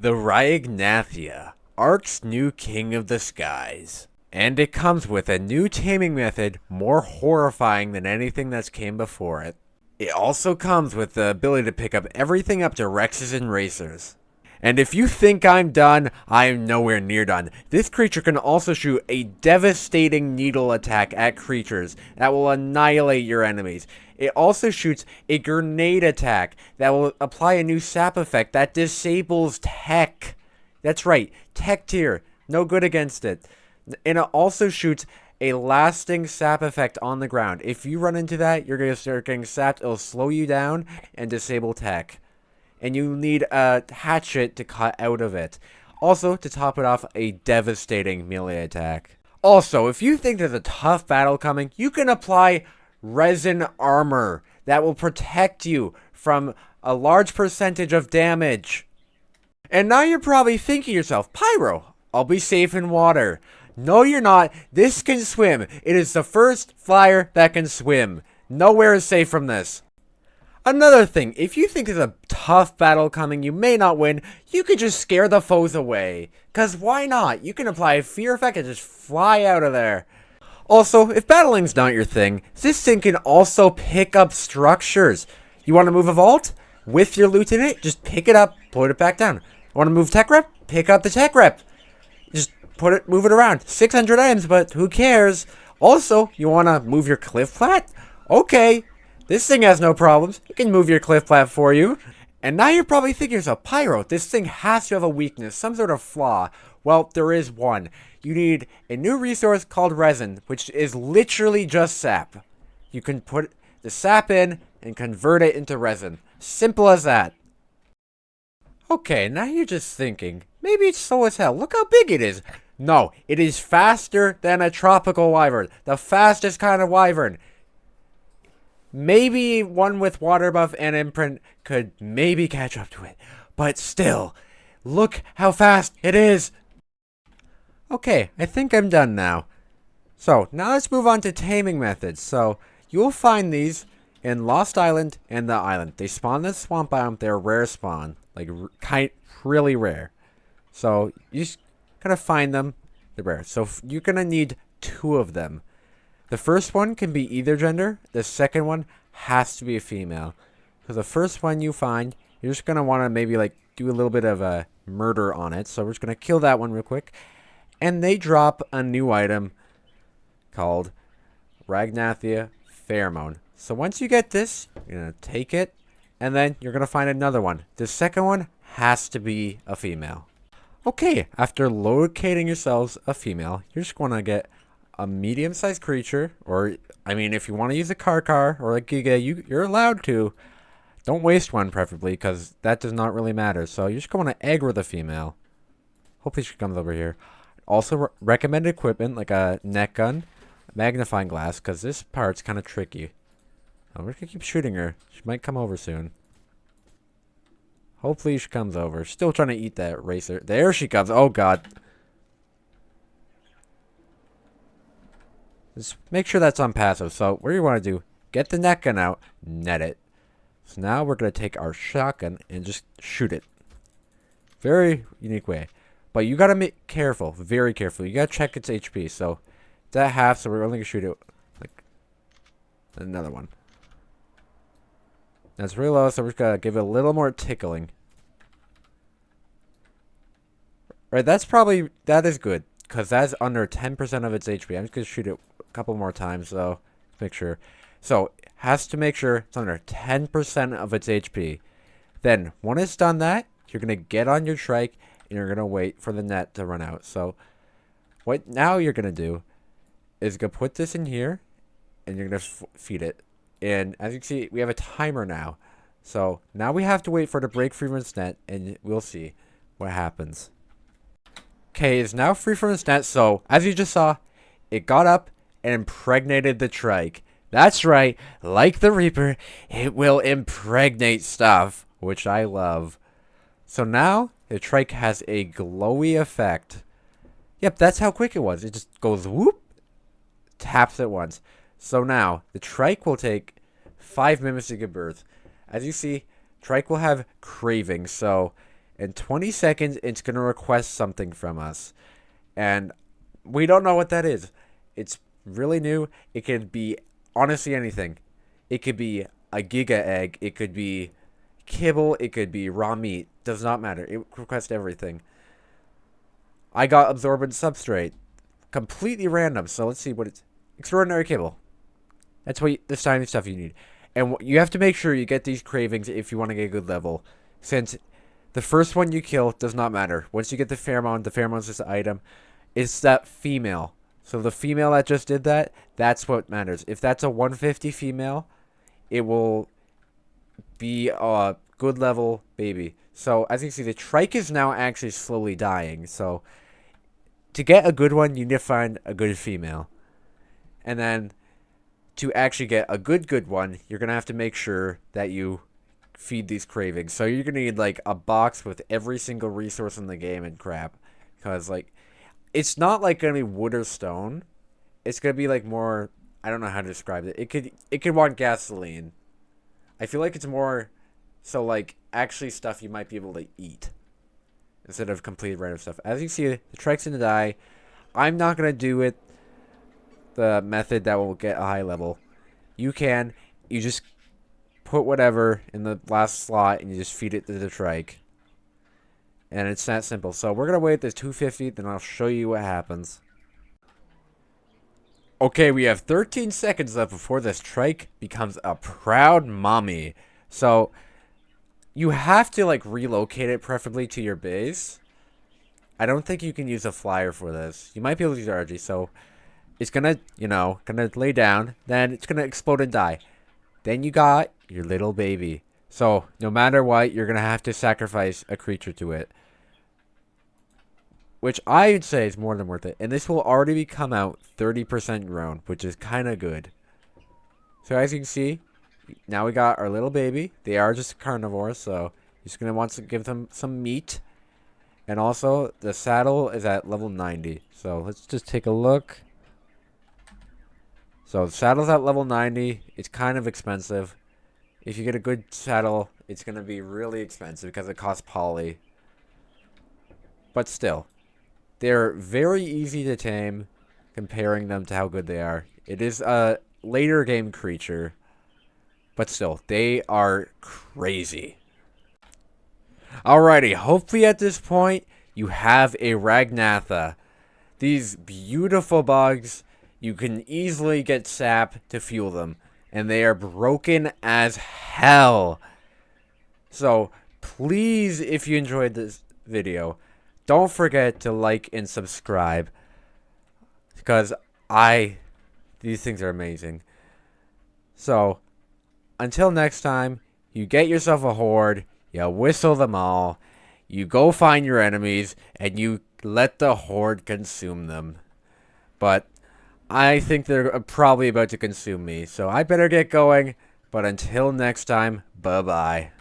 The Rhyniognathia, Ark's new king of the skies. And it comes with a new taming method more horrifying than anything that's came before it. It also comes with the ability to pick up everything up to Rexes and Racers. And if you think I'm done, I am nowhere near done. This creature can also shoot a devastating needle attack at creatures that will annihilate your enemies. It also shoots a grenade attack that will apply a new sap effect that disables tech. That's right, tech tier. No good against it. And it also shoots a lasting sap effect on the ground. If you run into that, you're going to start getting sapped. It'll slow you down and disable tech. And you need a hatchet to cut out of it. Also, to top it off, a devastating melee attack. Also, if you think there's a tough battle coming, you can apply resin armor that will protect you from a large percentage of damage. And now you're probably thinking to yourself, Pyro, I'll be safe in water. No, you're not. This can swim. It is the first flyer that can swim. Nowhere is safe from this. Another thing, if you think there's a tough battle coming you may not win, you could just scare the foes away. Cause why not? You can apply a fear effect and just fly out of there. Also, if battling's not your thing, this thing can also pick up structures. You want to move a vault? With your loot in it, just pick it up, put it back down. Want to move tech rep? Pick up the tech rep. Just move it around. 600 items, but who cares? Also, you want to move your cliff plat? Okay. This thing has no problems. It can move your cliff plat for you. And now you're probably thinking to yourself, Pyro, this thing has to have a weakness, some sort of flaw. Well, there is one. You need a new resource called resin, which is literally just sap. You can put the sap in and convert it into resin. Simple as that. Okay, now you're just thinking, maybe it's slow as hell. Look how big it is. No, it is faster than a tropical wyvern. The fastest kind of wyvern. Maybe one with water buff and imprint could maybe catch up to it. But still, look how fast it is. Okay, I think I'm done now. So, now let's move on to taming methods. So, you'll find these in Lost Island and the island. They spawn in the swamp biome. They're a rare spawn. Like, really rare. So, you just gotta find them. They're rare. So, you're gonna need 2 of them. The first one can be either gender. The second one has to be a female. Because the first one you find, you're just going to want to maybe like do a little bit of a murder on it. So we're just going to kill that one real quick. And they drop a new item called Rhyniognathia Pheromone. So once you get this, you're going to take it. And then you're going to find another one. The second one has to be a female. Okay, after locating yourselves a female, you're just going to get a medium-sized creature, or, I mean, if you want to use a Karkar or a Giga, you're allowed to. Don't waste one, preferably, because that does not really matter. So you're just going to aggro the female. Hopefully she comes over here. Also, recommended equipment, like a net gun, magnifying glass, because this part's kind of tricky. Oh, we're going to keep shooting her. She might come over soon. Hopefully she comes over. Still trying to eat that racer. There she comes. Oh, God. Just make sure that's on passive. So what you want to do, get the net gun out, net it. So now we're going to take our shotgun and just shoot it. Very unique way. But you got to be careful, very careful. You got to check its HP. So it's at half, so we're only going to shoot it like another one. That's really low, so we're just going to give it a little more tickling. Right, that is good. Because that's under 10% of its HP. I'm just going to shoot it a couple more times, though. Make sure. So, has to make sure it's under 10% of its HP. Then, when it's done that, you're going to get on your trike, and you're going to wait for the net to run out. So, what now you're going to do is going to put this in here, and you're going to feed it. And as you can see, we have a timer now. So, now we have to wait for it to break free from its net, and we'll see what happens. Okay, it's now free from its net, so, as you just saw, it got up and impregnated the trike. That's right, like the Reaper, it will impregnate stuff, which I love. So now, the trike has a glowy effect. Yep, that's how quick it was. It just goes whoop, taps at once. So now, the trike will take 5 minutes to give birth. As you see, trike will have cravings, so In 20 seconds, it's going to request something from us. And we don't know what that is. It's really new. It could be honestly anything. It could be a giga egg. It could be kibble. It could be raw meat. Does not matter. It requests everything. I got absorbent substrate. Completely random. So let's see what it's. Extraordinary kibble. That's what this tiny stuff you need. And you have to make sure you get these cravings if you want to get a good level. Since the first one you kill does not matter. Once you get the pheromone's just an item. It's that female. So the female that just did that, that's what matters. If that's a 150 female, it will be a good level baby. So as you can see, the trike is now actually slowly dying. So to get a good one, you need to find a good female. And then to actually get a good one, you're going to have to make sure that you feed these cravings. So you're going to need like a box with every single resource in the game and crap. Because like, it's not like going to be wood or stone. It's going to be like more, I don't know how to describe it. It could want gasoline. I feel like it's more so like actually stuff you might be able to eat instead of complete random stuff. As you see, the trike's going to die. I'm not going to do it the method that will get a high level. You just put whatever in the last slot and you just feed it to the trike. And it's that simple. So we're going to wait this 250, then I'll show you what happens. Okay, we have 13 seconds left before this trike becomes a proud mommy. So you have to like relocate it preferably to your base. I don't think you can use a flyer for this. You might be able to use RG. So it's going to, gonna lay down. Then it's going to explode and die. Then you got your little baby. So no matter what, you're going to have to sacrifice a creature to it. Which I would say is more than worth it. And this will already come out 30% grown, which is kind of good. So as you can see, now we got our little baby. They are just carnivores, so you're just going to want to give them some meat. And also, the saddle is at level 90. So let's just take a look. So the saddle's at level 90. It's kind of expensive. If you get a good saddle, it's going to be really expensive because it costs poly. But still, they're very easy to tame comparing them to how good they are. It is a later game creature, but still, they are crazy. Alrighty, hopefully at this point, you have a Rhyniognatha. These beautiful bugs, you can easily get sap to fuel them. And they are broken as hell. So, please, if you enjoyed this video, don't forget to like and subscribe. Because these things are amazing. So, until next time, you get yourself a horde, you whistle them all, you go find your enemies, and you let the horde consume them. But I think they're probably about to consume me, so I better get going. But until next time, bye-bye.